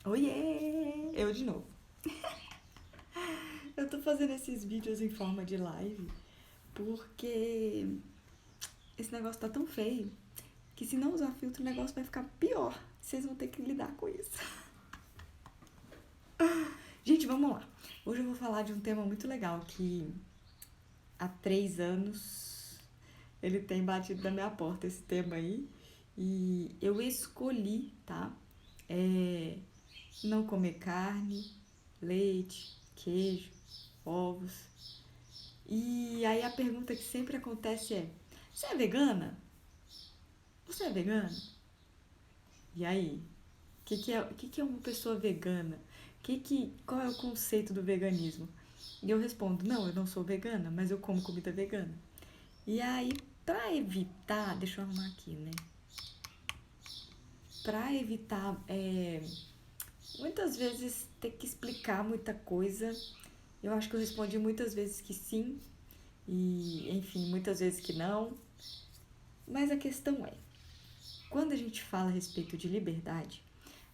Oiê! Eu de novo. Eu tô fazendo esses vídeos em forma de live porque esse negócio tá tão feio que se não usar filtro o negócio vai ficar pior. Vocês vão ter que lidar com isso. Gente, vamos lá. Hoje eu vou falar de um tema muito legal que há 3 anos ele tem batido na minha porta, esse tema aí. E eu escolhi, tá? É, não comer carne, leite, queijo, ovos. E aí a pergunta que sempre acontece é: você é vegana? Você é vegano? E aí? O que é uma pessoa vegana? Qual é o conceito do veganismo? E eu respondo: não, eu não sou vegana, mas eu como comida vegana. E aí, pra evitar, deixa eu arrumar aqui, né? Pra evitar muitas vezes ter que explicar muita coisa, eu acho que eu respondi muitas vezes que sim, e enfim, muitas vezes que não. Mas a questão é, quando a gente fala a respeito de liberdade,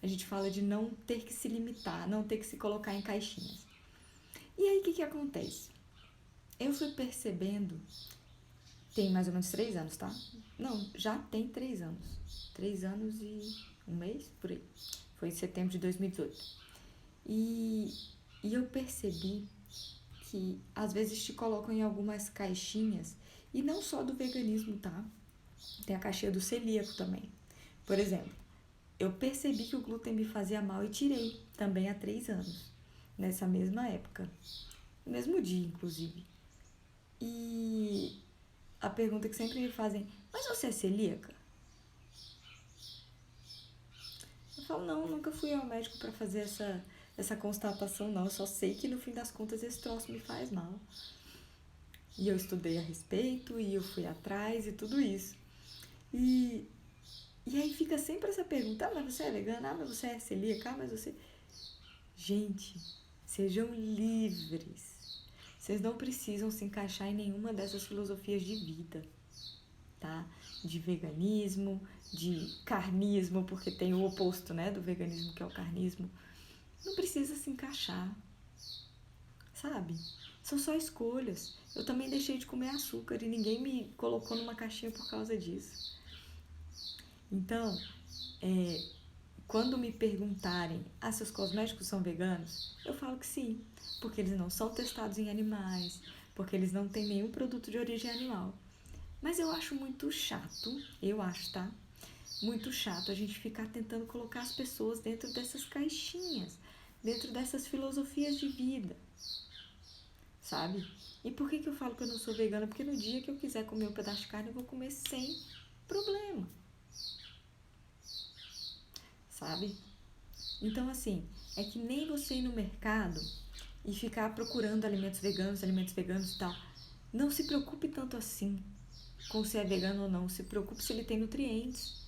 a gente fala de não ter que se limitar, não ter que se colocar em caixinhas. E aí o que acontece? Eu fui percebendo, tem mais ou menos 3 anos, tá? Não, já tem 3 anos. 3 anos e um mês, por aí. Foi em setembro de 2018. E eu percebi que às vezes te colocam em algumas caixinhas, e não só do veganismo, tá? Tem a caixinha do celíaco também. Por exemplo, eu percebi que o glúten me fazia mal e tirei também há 3 anos, nessa mesma época, no mesmo dia, inclusive. E a pergunta que sempre me fazem: mas você é celíaca? Eu falo: não, nunca fui ao médico para fazer essa constatação, não. Eu só sei que no fim das contas esse troço me faz mal. E eu estudei a respeito e eu fui atrás e tudo isso. E, e aí fica sempre essa pergunta: ah, mas você é vegana? Ah, mas você é celíaca? Ah, mas você... Gente, sejam livres. Vocês não precisam se encaixar em nenhuma dessas filosofias de vida, tá? De veganismo, de carnismo, porque tem o oposto, né, do veganismo, que é o carnismo. Não precisa se encaixar, sabe? São só escolhas. Eu também deixei de comer açúcar e ninguém me colocou numa caixinha por causa disso. Então, quando me perguntarem: ah, seus cosméticos são veganos? Eu falo que sim, porque eles não são testados em animais, porque eles não têm nenhum produto de origem animal. Mas eu acho muito chato, eu acho, tá? Muito chato a gente ficar tentando colocar as pessoas dentro dessas caixinhas, dentro dessas filosofias de vida, sabe? E por que eu falo que eu não sou vegana? Porque no dia que eu quiser comer um pedaço de carne, eu vou comer sem problema, sabe? Então, assim, é que nem você ir no mercado e ficar procurando alimentos veganos e tal. Não se preocupe tanto assim com se é vegano ou não. Se preocupe se ele tem nutrientes.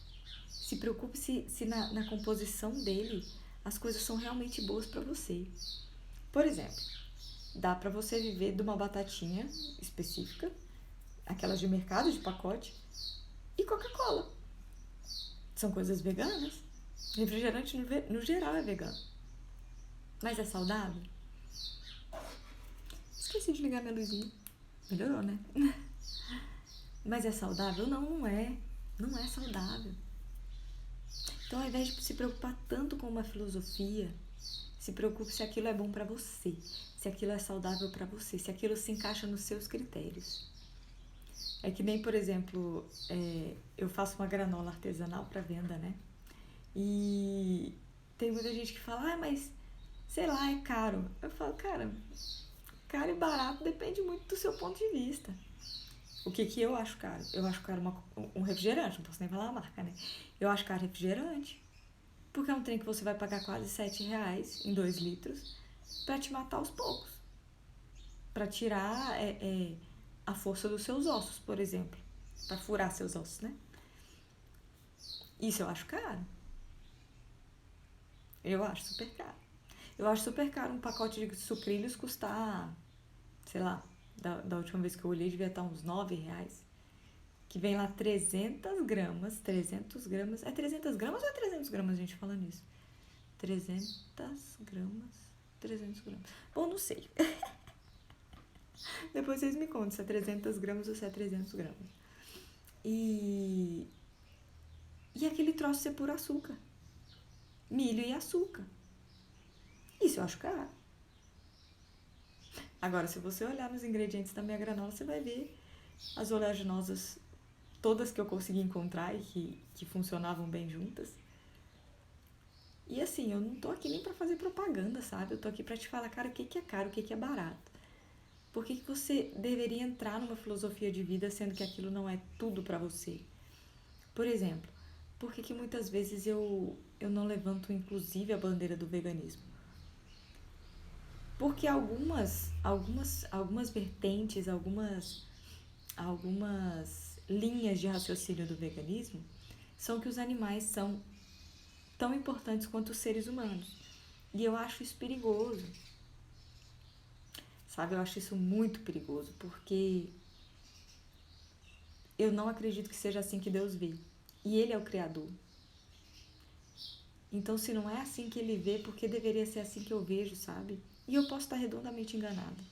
Se preocupe se na composição dele as coisas são realmente boas para você. Por exemplo, dá para você viver de uma batatinha específica, aquelas de mercado, de pacote, e Coca-Cola. São coisas veganas. Refrigerante no geral é vegano. Mas é saudável? Esqueci de ligar minha luzinha. Melhorou, né? Mas é saudável? Não, não é. Não é saudável. Então, ao invés de se preocupar tanto com uma filosofia, se preocupe se aquilo é bom para você, se aquilo é saudável para você, se aquilo se encaixa nos seus critérios. É que nem, por exemplo, eu faço uma granola artesanal para venda, né? E tem muita gente que fala: ah, mas sei lá, é caro. Eu falo: cara, caro e barato depende muito do seu ponto de vista. O que eu acho caro? Eu acho caro um refrigerante, não posso nem falar a marca, né? Eu acho caro refrigerante, porque é um trem que você vai pagar quase R$ 7 em 2 litros pra te matar aos poucos. Pra tirar a força dos seus ossos, por exemplo. Pra furar seus ossos, né? Isso eu acho caro. Eu acho super caro. Eu acho super caro um pacote de sucrilhos custar, sei lá, da última vez que eu olhei devia estar uns R$ 9. Que vem lá 300 gramas. 300 gramas. É 300 gramas ou é 300 gramas, gente, falando isso? 300 gramas. 300 gramas. Bom, não sei. Depois vocês me contam se é 300 gramas ou se é 300 gramas. E aquele troço ser puro açúcar. Milho e açúcar. Isso eu acho caro. Agora, se você olhar nos ingredientes da minha granola, você vai ver as oleaginosas, todas que eu consegui encontrar e que funcionavam bem juntas. E assim, eu não tô aqui nem pra fazer propaganda, sabe? Eu tô aqui pra te falar, cara, o que é caro, o que é barato. Por que você deveria entrar numa filosofia de vida sendo que aquilo não é tudo pra você? Por exemplo, por que muitas vezes eu não levanto inclusive a bandeira do veganismo? Porque algumas vertentes, algumas linhas de raciocínio do veganismo são que os animais são tão importantes quanto os seres humanos. E eu acho isso perigoso. Sabe, eu acho isso muito perigoso, porque eu não acredito que seja assim que Deus vê. E Ele é o Criador. Então, se não é assim que Ele vê, por que deveria ser assim que eu vejo, sabe? E eu posso estar redondamente enganada.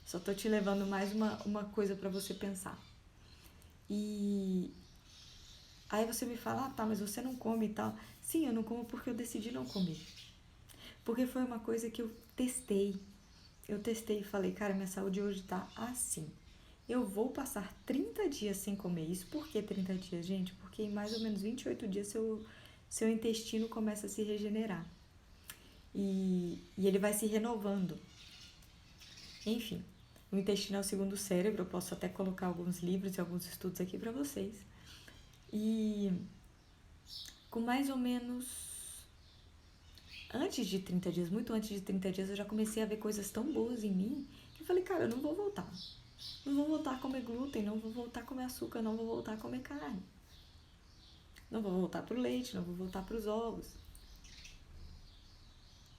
Só tô te levando mais uma coisa para você pensar. E aí você me fala, ah, tá, mas você não come e tal. Sim, eu não como porque eu decidi não comer. Porque foi uma coisa que eu testei. Eu testei e falei, cara, minha saúde hoje tá assim. Eu vou passar 30 dias sem comer isso. Por que 30 dias, gente? Porque em mais ou menos 28 dias seu intestino começa a se regenerar. E ele vai se renovando. Enfim, o intestino é o segundo cérebro. Eu posso até colocar alguns livros e alguns estudos aqui pra vocês. E com mais ou menos antes de 30 dias, muito antes de 30 dias, eu já comecei a ver coisas tão boas em mim que eu falei, cara, eu não vou voltar. Não vou voltar a comer glúten, não vou voltar a comer açúcar, não vou voltar a comer carne. Não vou voltar pro leite, não vou voltar pros ovos.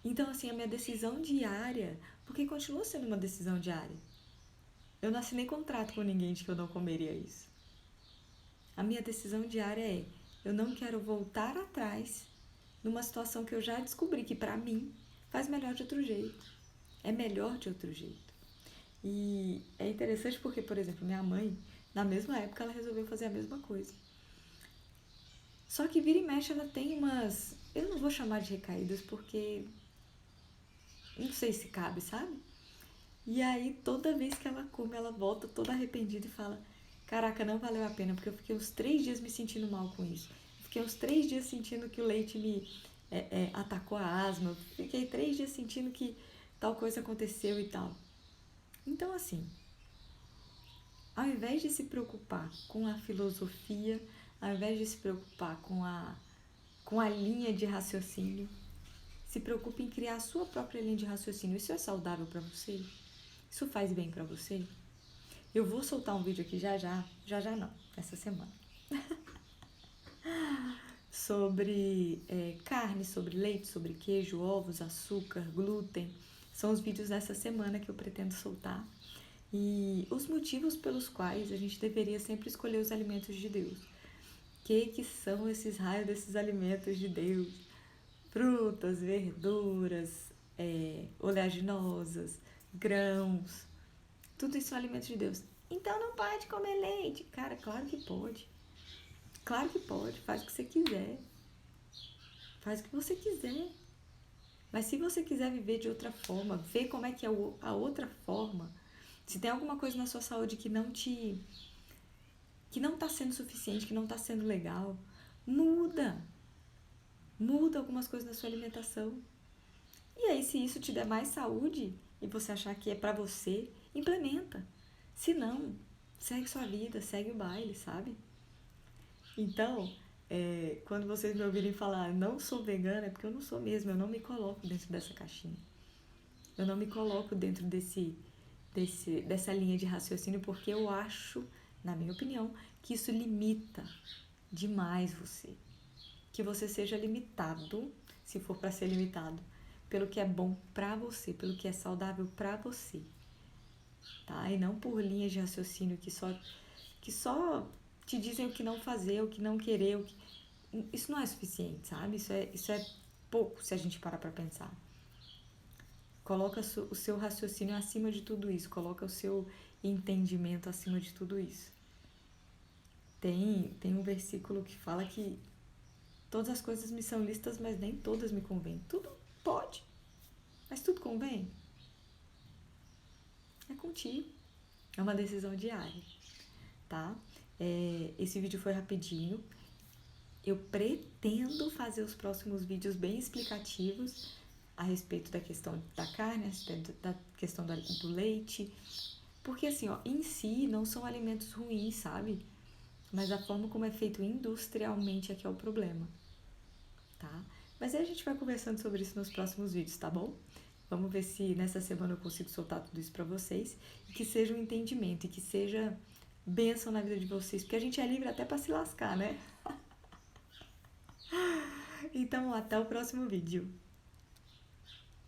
Então, assim, a minha decisão diária, porque continua sendo uma decisão diária. Eu não assinei contrato com ninguém de que eu não comeria isso. A minha decisão diária é, eu não quero voltar atrás numa situação que eu já descobri que pra mim faz melhor de outro jeito. É melhor de outro jeito. E é interessante porque, por exemplo, minha mãe, na mesma época, ela resolveu fazer a mesma coisa. Só que vira e mexe ela tem umas... Eu não vou chamar de recaídas porque... Não sei se cabe, sabe? E aí, toda vez que ela come, ela volta toda arrependida e fala, caraca, não valeu a pena, porque eu fiquei uns 3 dias me sentindo mal com isso. Fiquei uns 3 dias sentindo que o leite me atacou a asma. Fiquei 3 dias sentindo que tal coisa aconteceu e tal. Então, assim, ao invés de se preocupar com a filosofia, ao invés de se preocupar com a linha de raciocínio, se preocupe em criar a sua própria linha de raciocínio. Isso é saudável para você? Isso faz bem para você? Eu vou soltar um vídeo aqui já não, essa semana, sobre carne, sobre leite, sobre queijo, ovos, açúcar, glúten. São os vídeos dessa semana que eu pretendo soltar. E os motivos pelos quais a gente deveria sempre escolher os alimentos de Deus. Que são esses raios desses alimentos de Deus? Frutas, verduras, oleaginosas, grãos. Tudo isso são alimentos de Deus. Então não pode comer leite. Cara, claro que pode. Claro que pode. Faz o que você quiser. Faz o que você quiser. Mas se você quiser viver de outra forma, ver como é que é a outra forma, se tem alguma coisa na sua saúde que não tá sendo suficiente, que não tá sendo legal, muda. Muda algumas coisas na sua alimentação. E aí, se isso te der mais saúde e você achar que é pra você, implementa. Se não, segue sua vida, segue o baile, sabe? Então, quando vocês me ouvirem falar não sou vegana, é porque eu não sou mesmo, eu não me coloco dentro dessa caixinha. Eu não me coloco dentro dessa linha de raciocínio porque eu acho, na minha opinião, que isso limita demais você. Que você seja limitado, se for para ser limitado, pelo que é bom pra você, pelo que é saudável pra você. Tá? E não por linhas de raciocínio que só te dizem o que não fazer, o que não querer. Isso não é suficiente, sabe? Isso é pouco se a gente parar pra pensar. Coloca o seu raciocínio acima de tudo isso, coloca o seu entendimento acima de tudo isso. Tem um versículo que fala que todas as coisas me são listas, mas nem todas me convêm. Tudo pode, mas tudo convém. É contigo. É uma decisão diária, tá? Esse vídeo foi rapidinho. Eu pretendo fazer os próximos vídeos bem explicativos a respeito da questão da carne, a respeito da questão do leite. Porque assim, ó, em si não são alimentos ruins, sabe? Mas a forma como é feito industrialmente é que é o problema, tá? Mas aí a gente vai conversando sobre isso nos próximos vídeos, tá bom? Vamos ver se nessa semana eu consigo soltar tudo isso pra vocês e que seja um entendimento e que seja bênção na vida de vocês, porque a gente é livre até pra se lascar, né? Então, até o próximo vídeo.